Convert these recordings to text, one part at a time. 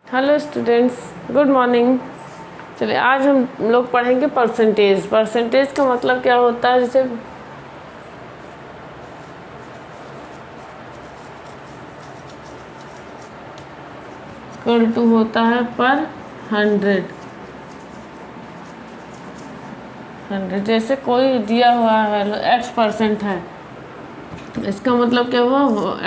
Hello students, good morning. चलिए आज हम लोग पढ़ेंगे परसेंटेज। परसेंटेज का मतलब क्या होता है, जैसे इक्वल टू होता है पर 100। जैसे कोई दिया हुआ है x% है, इसका मतलब क्या हुआ,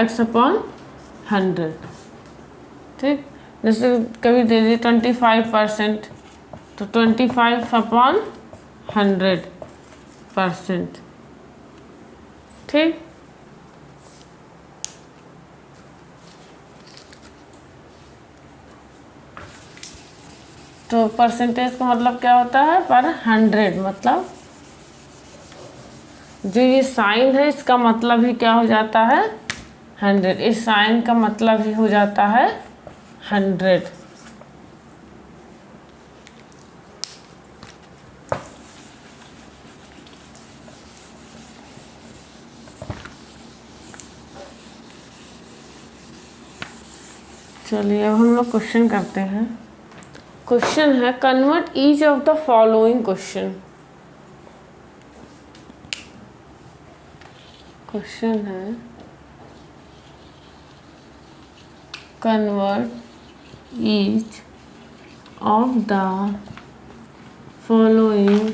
x/100। ठीक, जैसे कभी दे दी 25%, तो 25/100%। ठीक, तो परसेंटेज का मतलब क्या होता है, पर 100। मतलब जो ये साइन है इसका मतलब ही क्या हो जाता है, 100। इस साइन का मतलब ही हो जाता है 100। चलिए अब हम लोग क्वेश्चन करते हैं। क्वेश्चन है, convert each of the following question. Question है, convert each of the following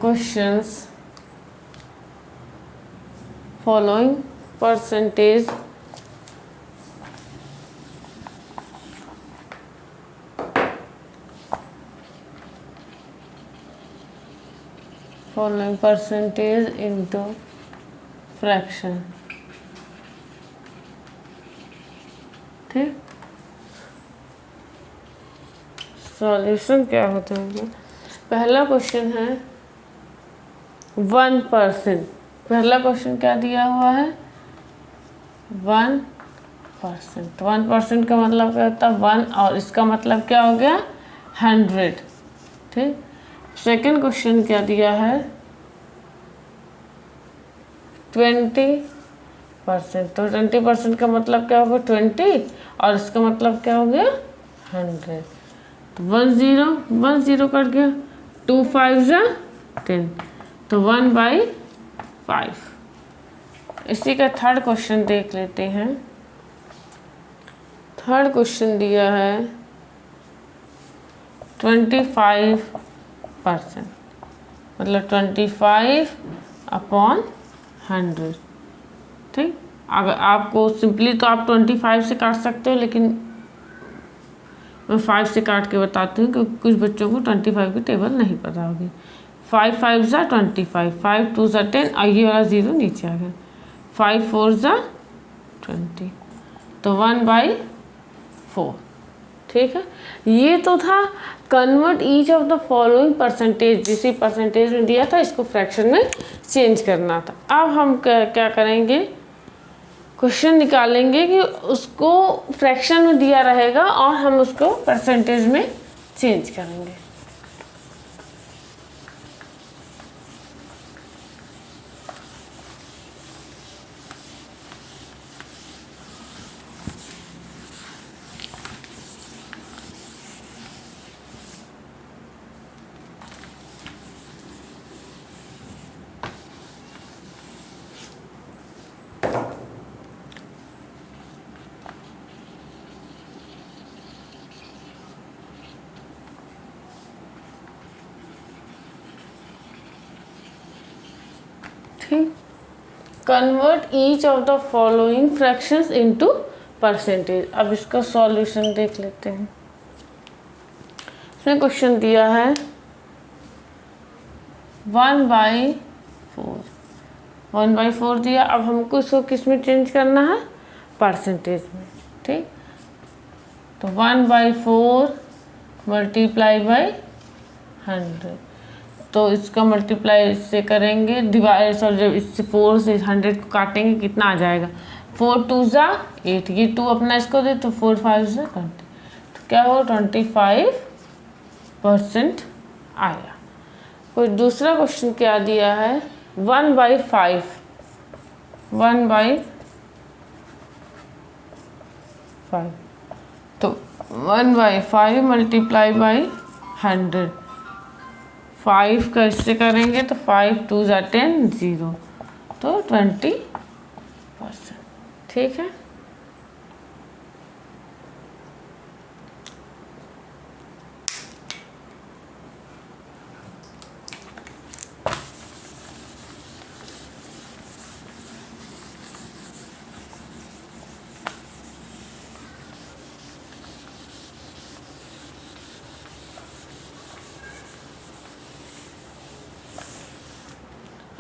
questions, following percentage into fraction। ठीक, सॉल्यूशन क्या होता है। पहला क्वेश्चन है 1%। पहला क्वेश्चन क्या दिया हुआ है, 1%। 1% का मतलब क्या होता है, 1, और इसका मतलब क्या हो गया, 100। ठीक, सेकंड क्वेश्चन क्या दिया है, 20%। तो 20% का मतलब क्या होगा, 20, और इसका मतलब क्या हो गया, 100। तो 1 0 कट गया, 2 5 जा 10, तो 1/5। इसी का थर्ड क्वेश्चन देख लेते हैं। थर्ड क्वेश्चन दिया है 25%, मतलब 25/100। ठीक, अगर आपको सिंपली तो आप 25 से काट सकते हो, लेकिन मैं 5 से काट के बताती हूँ क्योंकि कुछ बच्चों को 25 की टेबल नहीं पता होगी। 5 5 जा 25, 5 2 जा 10, और ये वाला 0 नीचे आ गया, 5 4 जा 20, तो 1/4। ठीक है, ये तो था convert each of the following percentage. जिसी परसेंटेज में दिया था इसको फ्रैक्शन में चेंज करना था। अब हम क्या करेंगे, क्वेश्चन निकालेंगे कि उसको फ्रैक्शन में दिया रहेगा और हम उसको परसेंटेज में चेंज करेंगे। ठीक, convert each of the following fractions into percentage. अब इसका सॉल्यूशन देख लेते हैं। इसमें क्वेश्चन दिया है 1/4। 1/4 दिया, अब हमको इसको किस में चेंज करना है, परसेंटेज में। ठीक, तो 1/4 मल्टीप्लाई बाई 100, तो इसका मल्टीप्लाई इससे करेंगे, डिवाइड सॉरी जब इससे 4 से 100 को काटेंगे कितना आ जाएगा, 4 2 जा 8, ये 2 अपना इसको दे तो 4 5 जा 20, तो क्या हो 25% आया। कोई दूसरा क्वेश्चन क्या दिया है, 1/5। 1/5, तो 1/5 मल्टीप्लाई बाई 100, 5 का इससे करेंगे तो 5 2 ज़ा 10, 0, तो 20%। ठीक है,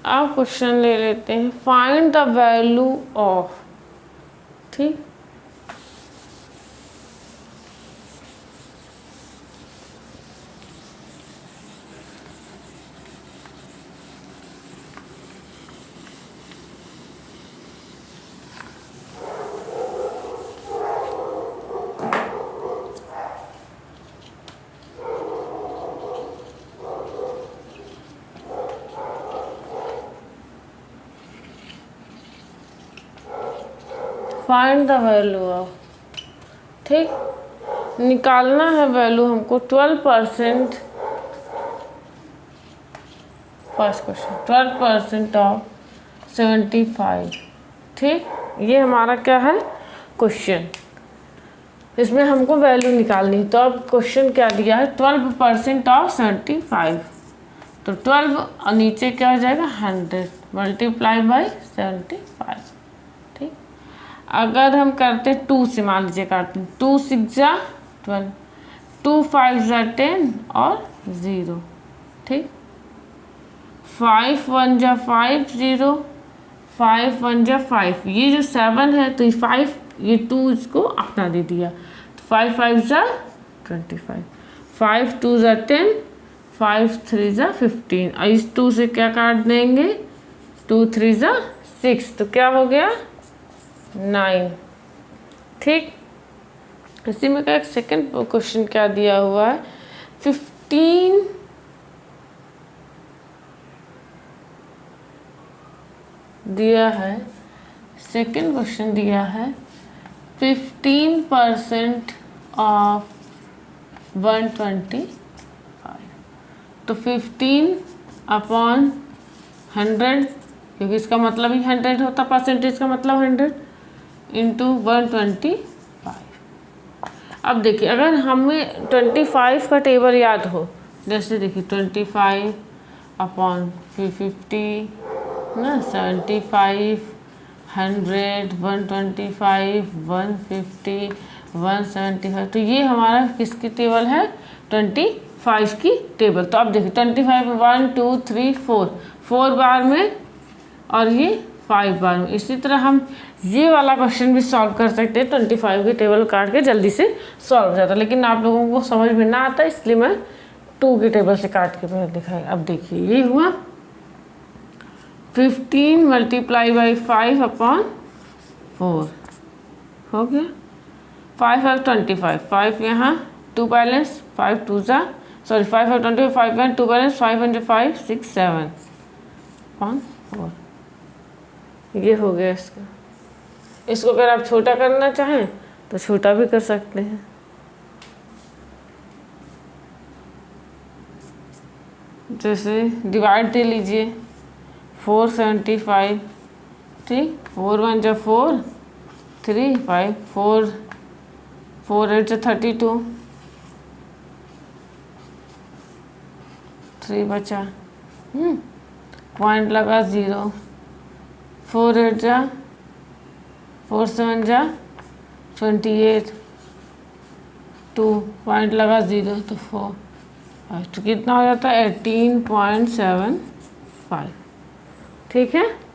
अब क्वेश्चन ले लेते हैं, फाइंड द वैल्यू ऑफ, ठीक, फाइंड द वैल्यू ऑफ, ठीक, निकालना है वैल्यू हमको 12%, फर्स्ट क्वेश्चन 12% ऑफ 75, ठीक, ये हमारा क्या है क्वेश्चन, इसमें हमको वैल्यू निकालनी। तो अब क्वेश्चन क्या दिया है, 12% ऑफ 75, तो 12 और नीचे क्या हो जाएगा 100 मल्टीप्लाई बाई 75, ठीक। अगर हम करते 2 से, मान लीजिए काटते 2 6 जा 12, 2 5 जा 10 और 0, ठीक, 5 1 जा 5, 0, 5 1 जा 5, ये जो 7 है तो ये 5, ये 2 इसको अपना दे दिया, तो 5 5 जा 25, 5 2 जा 10, 5 3 जा 15, और इस 2 से क्या काट देंगे, 2 3 जा 6, तो क्या हो गया 9, ठीक। इसी में का एक सेकंड क्वेश्चन क्या दिया हुआ है, 15 दिया है, सेकंड क्वेश्चन दिया है 15% ऑफ 125, तो 15 अपॉन 100, क्योंकि इसका मतलब ही 100 होता, परसेंटेज का मतलब 100 इंटू 125। अब देखिए अगर हमें 25 का टेबल याद हो, जैसे देखिए 25 अपॉन 50 ना, 75, 100, 125, 150, 175, तो ये हमारा किसकी टेबल है, 25 की टेबल। तो अब देखिए 25 1 2 3 4 बार में और ये 5 बार में। इसी तरह हम ये वाला क्वेश्चन भी सॉल्व कर सकते हैं, 25 की टेबल काट के जल्दी से सॉल्व हो जाता है, लेकिन आप लोगों को समझ में ना आता, इसलिए मैं 2 की टेबल से काट के मैंने दिखाई। अब देखिए ये हुआ 15 मल्टीप्लाई बाई 5 अपॉन 4 हो गया, 5 5 25, 5 यहाँ 2 बैलेंस, 5 2 जा, सॉरी 5 5 25, 5 यहाँ 2 बैलेंस, 5 1 5 6 7 अपॉन 4, ये हो गया इसका। इसको अगर आप छोटा करना चाहें तो छोटा भी कर सकते हैं, जैसे डिवाइड दे लीजिए 475, ठीक, 4 1 जा 4 3 5 4 4 8 जा 32, 3 बचा, पॉइंट लगा 0, 4 8 जा 4 7 जा 28, 2 पॉइंट लगा 0, तो 4, तो कितना हो जाता है 18.75, ठीक है।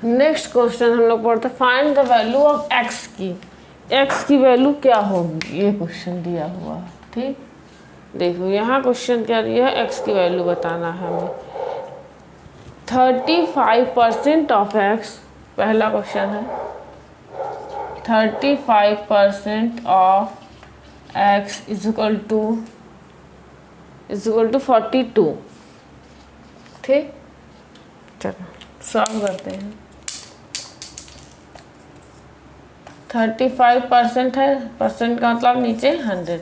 नेक्स्ट क्वेश्चन हम लोग पढ़ते हैं, find the value of x की। एक्स की वैल्यू क्या होगी, ये क्वेश्चन दिया हुआ है। ठीक, देखो यहाँ क्वेश्चन क्या दिया है, एक्स की वैल्यू बताना है हमें। 35% ऑफ एक्स, पहला क्वेश्चन है। 35% of X is equal to 42। ठीक, चलो सॉल्व करते हैं। 35% है, परसेंट का मतलब नीचे 100,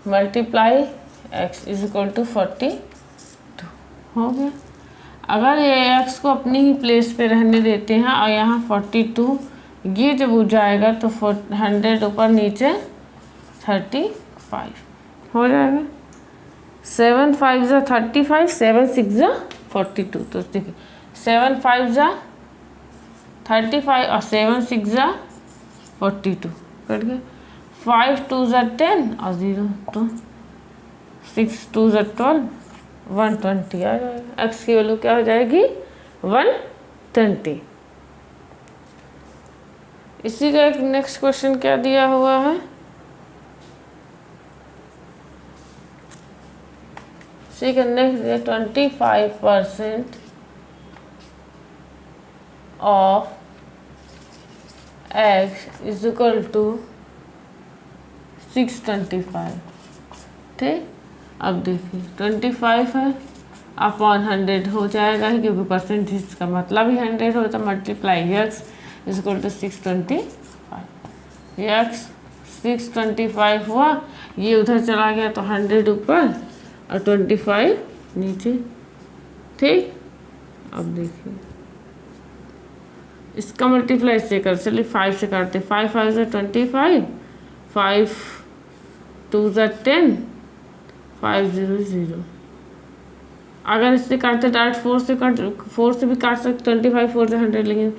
multiply X is equal to 42 हो गया। अगर ये एक्स को अपनी ही प्लेस पे रहने देते हैं और यहाँ 42, ये जब हो जाएगा तो 100 ऊपर नीचे 35 हो जाएगा। 7 5 जा 35, 7 6 जा 42। तो देखिए 7 5 जा 35 और 7 6 जा 42 कट गया। 5 2 जा 10 और 0 तो 6 2 जा 12, 120 आ जाएगा। एक्स की वैल्यू क्या हो जाएगी, 120। इसी का एक नेक्स्ट क्वेश्चन क्या दिया हुआ है, इसी का next 25% of X is equal to 625। ठीक, अब देखिए 25 है अपॉन 100 हो जाएगा ही, क्योंकि परसेंटेज का मतलब ही 100 होता है। Multiply X is equal to 625। X 625 हुआ, ये उधर चला गया तो 100 ऊपर और 25 नीचे। ठीक, अब देखिए इसका मल्टीप्लाई इससे कर, चलिए 5 से काटते। 5 5 से 25, 5 2 से 10, 5 0 0। अगर इससे काटते डायरेक्ट 4 से भी काट सकते। 25 4 से 100, लेकिन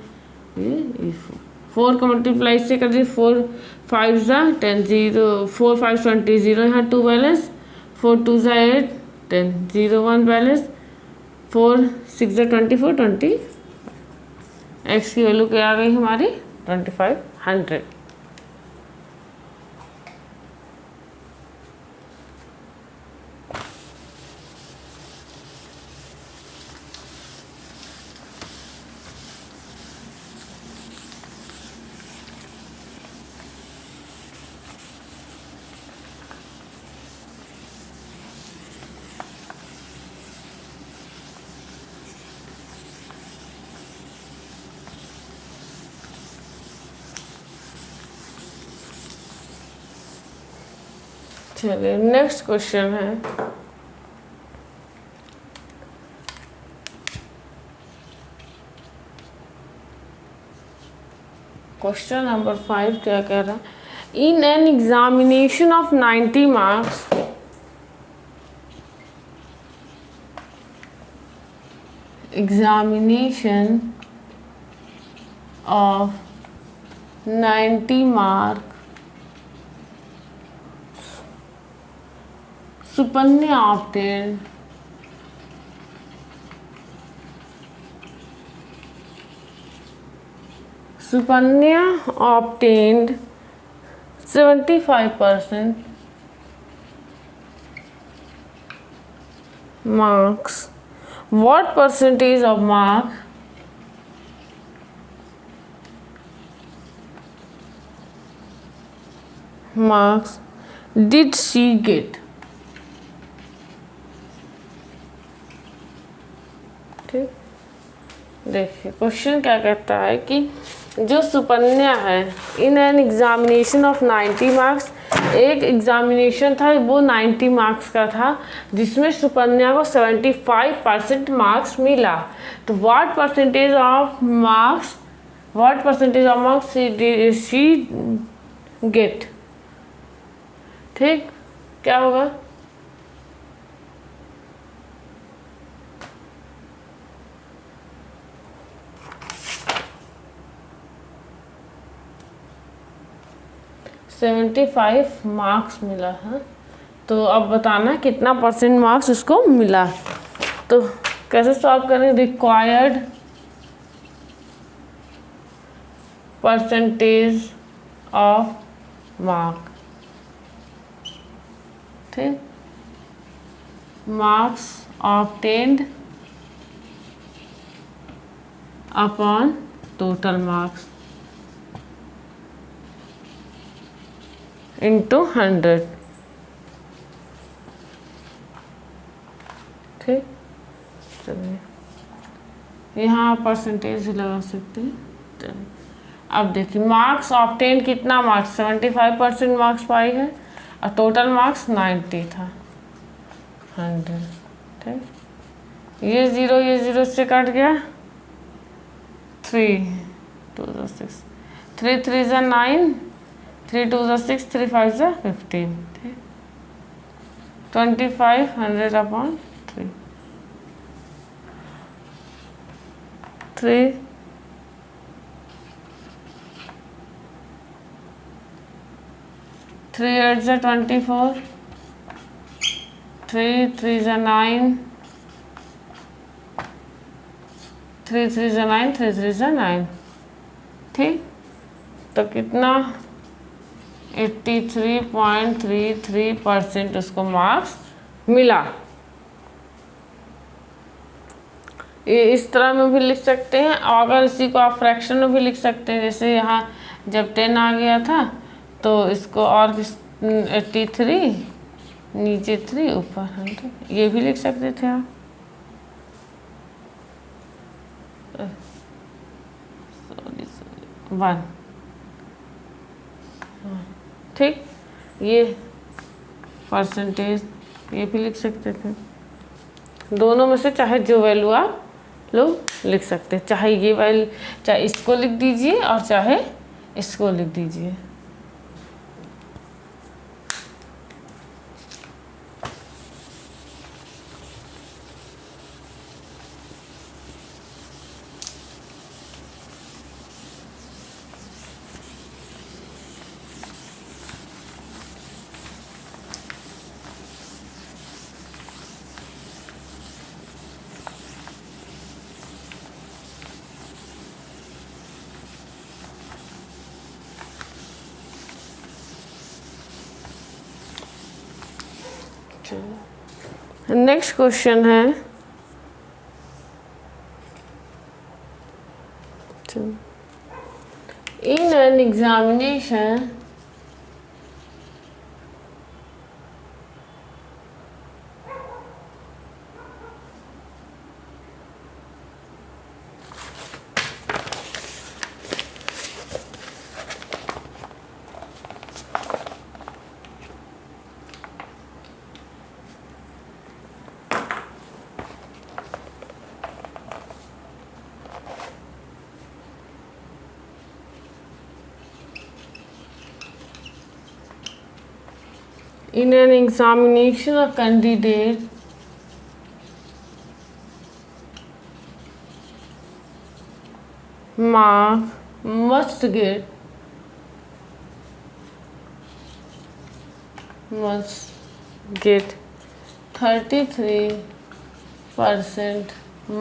ये 4 का मल्टीप्लाई इससे कर दीजिए। 4 5 जा 10 0, 4 5 20 0, यहाँ 2 बैलेंस। 4 2 जा 8 10 0 1 बैलेंस। 4 6 जा 24 20। एक्स की वैल्यू क्या आ गई हमारी, 2500। चलिए नेक्स्ट क्वेश्चन है, क्वेश्चन नंबर 5 क्या कह रहा है, in an examination of 90 marks examination of 90 mark Supanya obtained Supanya obtained 75% marks. What percentage of marks did she get? ठीक, देखिए क्वेश्चन क्या कहता है कि जो सुपन्या है in an examination of 90 marks, एक एग्जामिनेशन था वो 90 मार्क्स का था जिसमें सुपन्या को 75% मार्क्स मिला। तो what percentage of marks she get. ठीक, क्या होगा, सेवेंटी 75 मार्क्स मिला है। तो अब बताना कितना परसेंट मार्क्स उसको मिला। तो कैसे सॉल्व करें, रिक्वायर्ड परसेंटेज ऑफ मार्क, ठीक, marks obtained upon total marks into 100, ठीक। चलिए यहाँ परसेंटेज भी लगा सकते हैं। चलिए अब देखिए मार्क्स ऑब्टेन कितना मार्क्स 75% मार्क्स पाई है और टोटल मार्क्स 90 था 100, ठीक। ये ज़ीरो से कट गया 3 2 6 3 3 9 3 2 6 3 5 15, ठीक। 2500 अपॉन 3 3 3 8 24 3 3 9 3 3 9 3 3 9, ठीक। तो कितना 83.33% उसको मार्क्स मिला। ये इस तरह में भी लिख सकते हैं, अगर इसी को आप फ्रैक्शन में भी लिख सकते हैं। जैसे यहाँ जब 10 आ गया था तो इसको और 83 नीचे 3 ऊपर 100, ये भी लिख सकते थे आप। सॉरी 1, ठीक। ये परसेंटेज ये भी लिख सकते थे। दोनों में से चाहे जो वैल्यू आप लोग लिख सकते हैं, चाहे ये वैल्यू, चाहे इसको लिख दीजिए और चाहे इसको लिख दीजिए। नेक्स्ट क्वेश्चन है in an examination in an examination a candidate mark must get 33%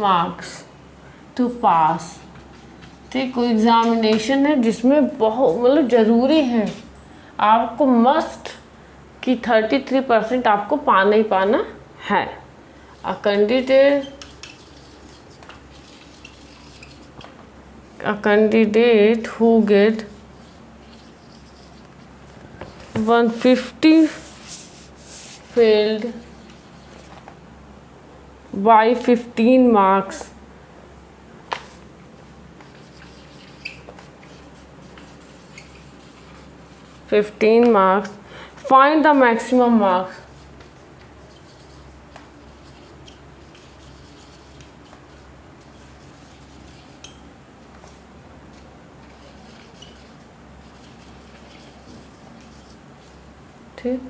marks to pass, ठीक। कोई एग्जामिनेशन है जिसमें बहुत मतलब ज़रूरी है, आपको मस्ट कि 33% आपको पाना ही पाना है। अ candidate who get 150 failed by 15 marks find the maximum marks। ठीक,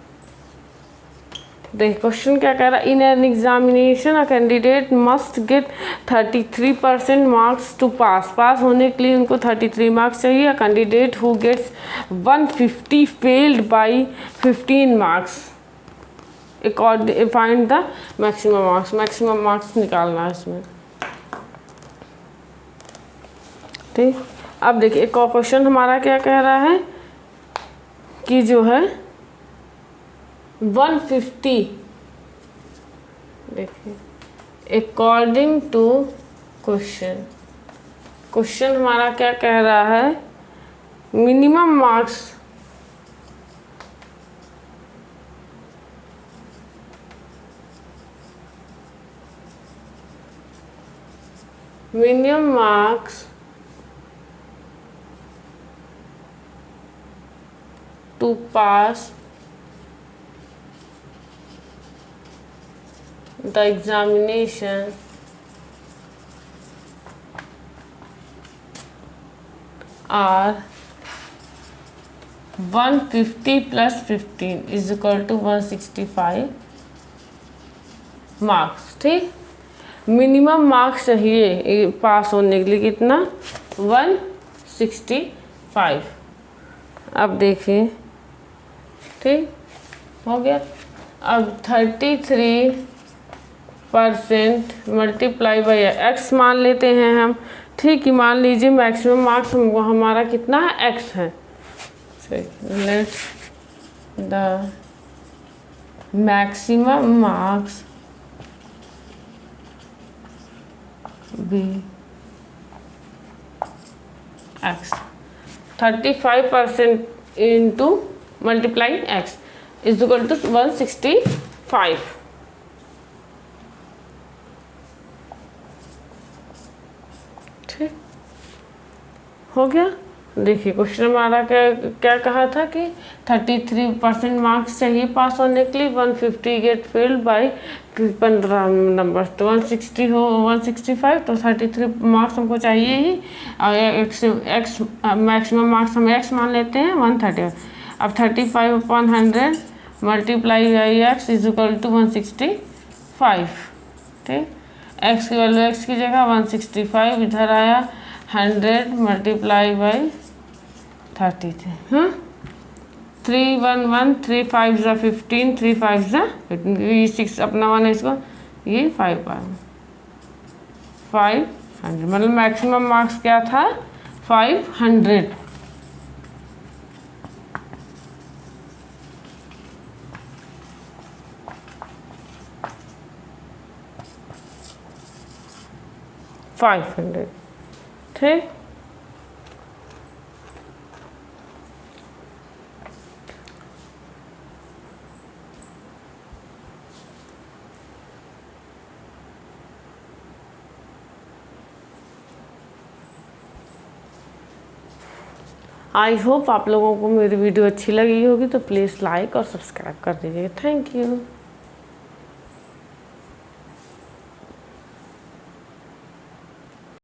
देखिए क्वेश्चन क्या कह रहा है। In an examination a candidate must get 33% marks to pass होने के लिए उनको 33 मार्क्स चाहिए। A candidate who gets 150 failed by 15 marks according find the maximum marks निकालना है इसमें, ठीक। अब देखिए एक और क्वेश्चन हमारा क्या कह रहा है कि जो है 150, देखिए अकॉर्डिंग टू क्वेश्चन हमारा क्या कह रहा है, minimum marks to pass the examination are 150 plus 15 is equal to 165 marks. ठीक, मिनिमम मार्क्स चाहिए पास होने के लिए कितना, 165। अब देखिए, ठीक हो गया। अब 33% मल्टीप्लाई बाई एक्स मान लेते हैं हम। ठीक है, मान लीजिए मैक्सिमम मार्क्स हमारा कितना है, एक्स है। Let the maximum marks be X. 35% into multiply X is equal to 165। ठीक हो गया। देखिए क्वेश्चन हमारा क्या कहा था कि 33% मार्क्स चाहिए पास होने के लिए, 150 गेट फेल्ड बाई 15 नंबर, तो 160 हो 165, तो 33 मार्क्स हमको चाहिए ही। और एक्स मैक्सिमम मार्क्स हम एक्स मान लेते हैं 130। अब 35/100 multiply by X is equal to 165। ठीक, एक्स की वैल्यू एक्स की जगह 165 इधर आया, 100 मल्टीप्लाई बाई 30 थे। हाँ, 311 3 5 ज़ा 15 3 5 ज़ा ये 6 अपना 1 है, इसको ये 500, मतलब मैक्सिमम मार्क्स क्या था, 500। ठीक, आई होप आप लोगों को मेरी वीडियो अच्छी लगी होगी, तो प्लीज़ लाइक और सब्सक्राइब कर दीजिएगा। Thank you.